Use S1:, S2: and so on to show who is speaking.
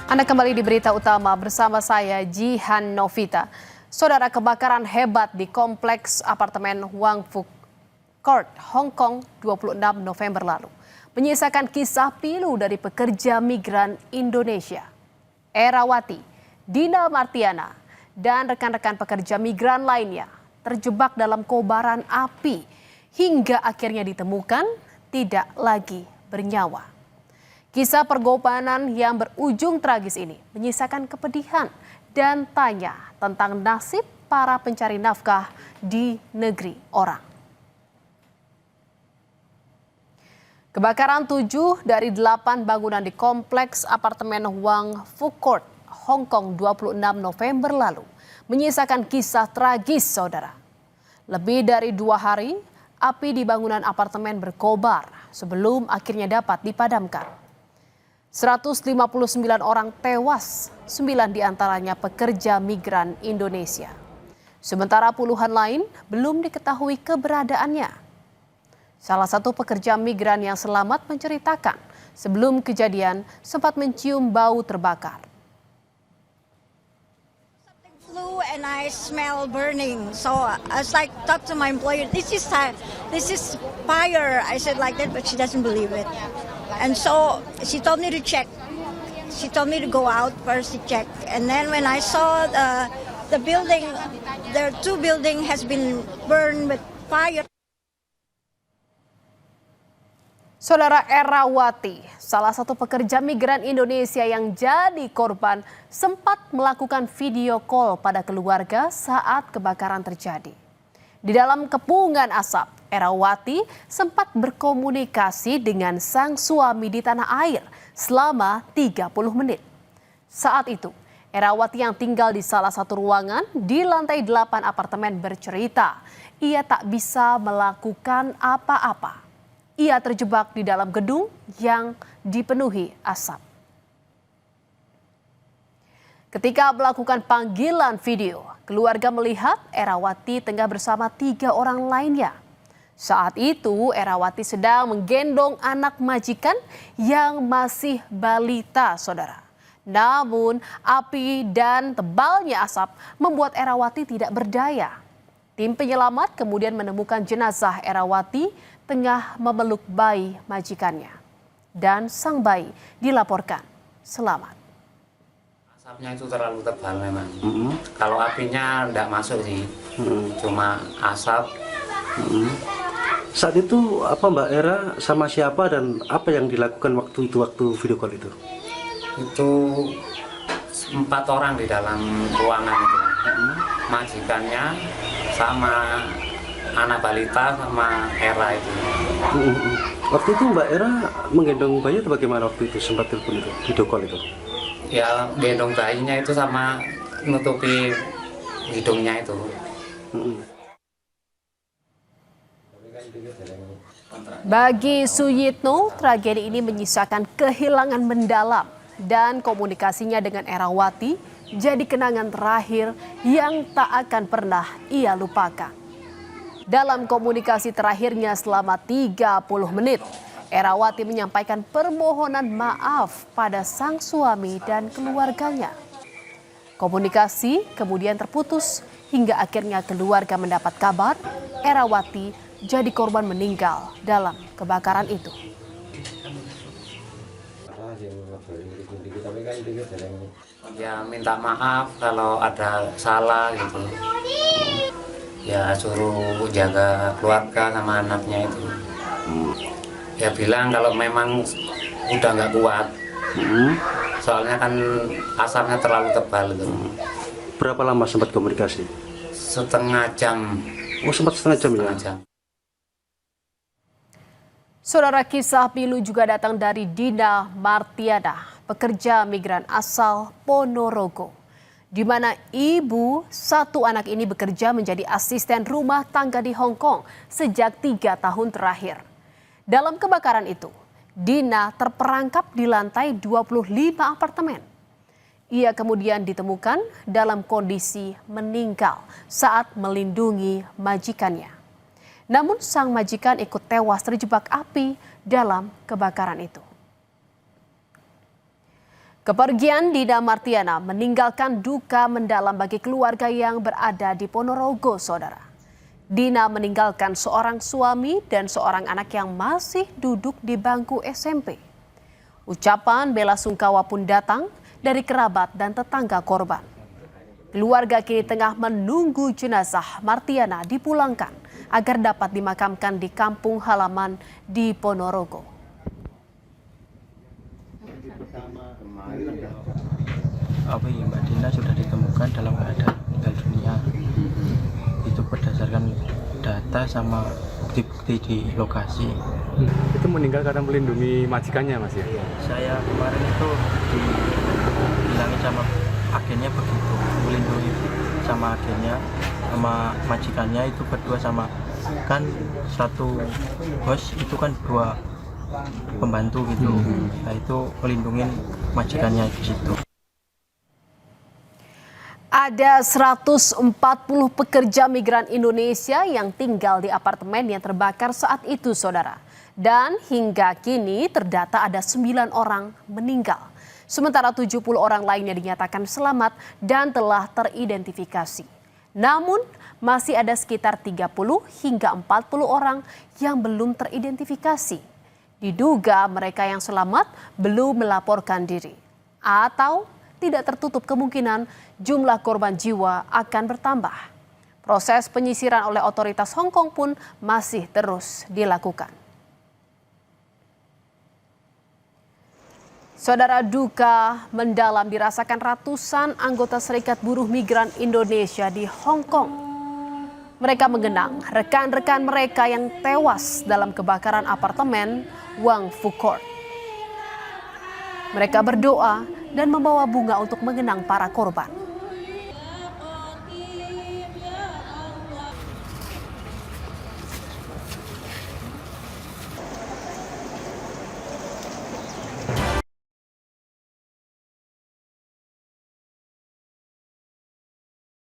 S1: Anda kembali di berita utama bersama saya Jihan Novita. Saudara, kebakaran hebat di kompleks apartemen Wang Fuk Court, Hong Kong 26 November lalu menyisakan kisah pilu dari pekerja migran Indonesia. Erawati, Dina Martiana, dan rekan-rekan pekerja migran lainnya terjebak dalam kobaran api hingga akhirnya ditemukan tidak lagi bernyawa. Kisah pergobanan yang berujung tragis ini menyisakan kepedihan dan tanya tentang nasib para pencari nafkah di negeri orang. Kebakaran 7 dari 8 bangunan di kompleks apartemen Wang Fuk Court, Hong Kong 26 November lalu menyisakan kisah tragis, saudara. Lebih dari 2 hari, api di bangunan apartemen berkobar sebelum akhirnya dapat dipadamkan. 159 orang tewas, 9 diantaranya pekerja migran Indonesia. Sementara puluhan lain belum diketahui keberadaannya. Salah satu pekerja migran yang selamat menceritakan sebelum kejadian sempat mencium bau terbakar.
S2: Flu and I smell burning, so I was like talk to my employer. This is fire. I said like that, but she doesn't believe it. And so she told me to check. She told me to go out first to check. And then when I saw the building, the 2 building has been burned with fire.
S1: Saudara, Erawati, salah satu pekerja migran Indonesia yang jadi korban, sempat melakukan video call pada keluarga saat kebakaran terjadi. Di dalam kepungan asap, Erawati sempat berkomunikasi dengan sang suami di tanah air selama 30 menit. Saat itu, Erawati yang tinggal di salah satu ruangan di lantai 8 apartemen bercerita, ia tak bisa melakukan apa-apa. Ia terjebak di dalam gedung yang dipenuhi asap. Ketika melakukan panggilan video, keluarga melihat Erawati tengah bersama 3 orang lainnya. Saat itu Erawati sedang menggendong anak majikan yang masih balita, saudara. Namun api dan tebalnya asap membuat Erawati tidak berdaya. Tim penyelamat kemudian menemukan jenazah Erawati tengah memeluk bayi majikannya. Dan sang bayi dilaporkan selamat.
S3: Asapnya itu terlalu tebal memang. Kalau apinya enggak masuk sih, cuma asap.
S4: Saat itu apa Mbak Era sama siapa dan apa yang dilakukan waktu video call itu?
S3: Itu 4 orang di dalam ruangan itu. Majikannya sama anak balita sama Era itu.
S4: Waktu itu Mbak Era menggendong bayi atau bagaimana waktu itu sempat telepon itu, video call itu?
S3: Ya gendong bayinya itu sama nutupi hidungnya itu.
S1: Bagi Suyitno, tragedi ini menyisakan kehilangan mendalam dan komunikasinya dengan Erawati jadi kenangan terakhir yang tak akan pernah ia lupakan. Dalam komunikasi terakhirnya selama 30 menit, Erawati menyampaikan permohonan maaf pada sang suami dan keluarganya. Komunikasi kemudian terputus hingga akhirnya keluarga mendapat kabar Erawati jadi korban meninggal dalam kebakaran itu.
S3: Ya minta maaf kalau ada salah gitu. Ya suruh jaga keluarga sama anaknya itu. Ya bilang kalau memang udah nggak kuat. Soalnya kan asapnya terlalu tebal itu.
S4: Berapa lama sempat komunikasi?
S3: Setengah jam.
S4: Oh, sempat setengah jam ya?
S3: Setengah jam.
S1: Saudara, kisah pilu juga datang dari Dina Martiana, pekerja migran asal Ponorogo, di mana ibu 1 anak ini bekerja menjadi asisten rumah tangga di Hong Kong sejak 3 tahun terakhir. Dalam kebakaran itu, Dina terperangkap di lantai 25 apartemen. Ia kemudian ditemukan dalam kondisi meninggal saat melindungi majikannya. Namun sang majikan ikut tewas terjebak api dalam kebakaran itu. Kepergian Dina Martiana meninggalkan duka mendalam bagi keluarga yang berada di Ponorogo, saudara. Dina meninggalkan seorang suami dan seorang anak yang masih duduk di bangku SMP. Ucapan bela sungkawa pun datang dari kerabat dan tetangga korban. Keluarga kini tengah menunggu jenazah Martiana dipulangkan agar dapat dimakamkan di kampung halaman di Ponorogo.
S5: Mbak Dina sudah ditemukan dalam keadaan meninggal dunia. Itu berdasarkan data sama bukti-bukti di lokasi.
S6: Itu meninggal karena melindungi majikannya, Mas ya?
S5: Saya kemarin itu dibilangin sama agennya begitu, melindungi sama agennya, sama majikannya itu berdua, sama kan satu bos itu kan 2 pembantu gitu. Nah itu melindungi majikannya di situ.
S1: Ada 140 pekerja migran Indonesia yang tinggal di apartemen yang terbakar saat itu, saudara. Dan hingga kini terdata ada 9 orang meninggal. Sementara 70 orang lainnya dinyatakan selamat dan telah teridentifikasi. Namun masih ada sekitar 30 hingga 40 orang yang belum teridentifikasi. Diduga mereka yang selamat belum melaporkan diri. Atau tidak tertutup kemungkinan jumlah korban jiwa akan bertambah. Proses penyisiran oleh otoritas Hong Kong pun masih terus dilakukan. Saudara, duka mendalam dirasakan ratusan anggota Serikat Buruh Migran Indonesia di Hong Kong. Mereka mengenang rekan-rekan mereka yang tewas dalam kebakaran apartemen Wang Fu Court. Mereka berdoa dan membawa bunga untuk mengenang para korban.